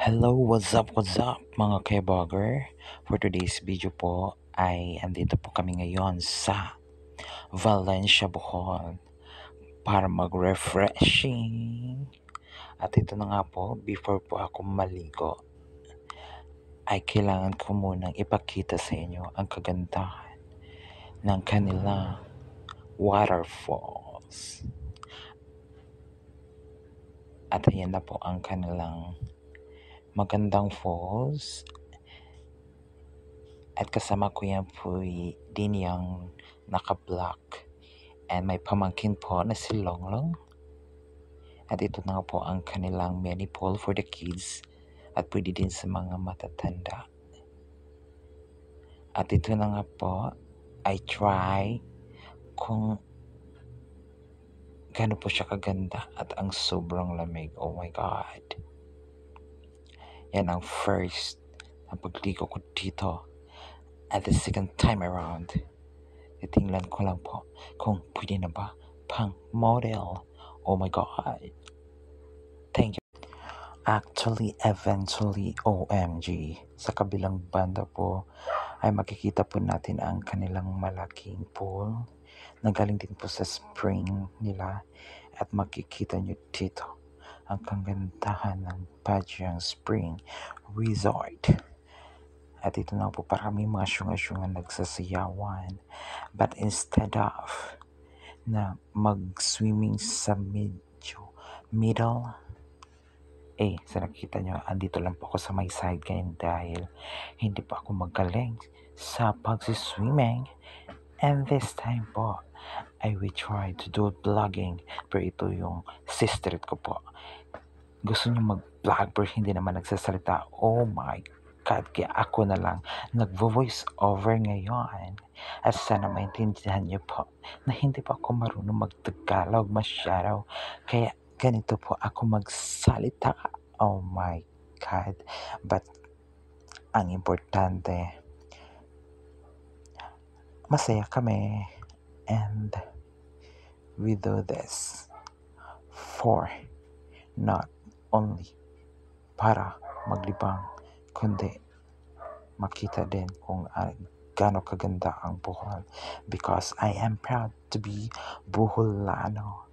Hello, what's up mga kebogger? For today's video po ay andito po kami ngayon sa Valencia, Bohol para mag-refreshing. At ito na nga po, before po ako maligo, ay kailangan ko munang ipakita sa inyo ang kagandahan ng kanilang waterfalls. At ayan na po ang kanilang magandang falls. At kasama ko yan po din yung naka-black. And may pamangkin po na si Longlong. At ito na nga po ang kanilang mini pool for the kids. At pwede din sa mga matatanda. At ito na nga po, I try kung gaano po siya kaganda at ang sobrang lamig. Oh my God. Yan ang first na pagligo ko dito. At the second time around, titingnan ko lang po kung pwede na ba pang model. Oh my God. Thank you. Actually, eventually, OMG, sa kabilang banda po ay makikita po natin ang kanilang malaking pool na galing din po sa spring nila at makikita nyo dito ang kagandahan ng Padyang Spring Resort. At ito na po parami mga syunga-syunga nagsasayawan. But instead of na mag-swimming sa middle, sa nakita nyo, andito lang po ako sa may side ngayon dahil hindi pa ako magaling sa pagsiswimming. And this time po, I will try to do vlogging. Pero ito yung sister ko po. Gusto niyo mag-vlog pero hindi naman nagsasalita. Oh my God, kaya ako na lang nagvo-voice over ngayon. At sana maintindihan niyo po na hindi pa ako marunong mag-Tagalog masyado. Kaya ganito po ako magsalita. Oh my God. But ang importante, masaya kami. And we do this for not only para maglibang, kundi makita din kung gaano kaganda ang Bohol. Because I am proud to be Boholano.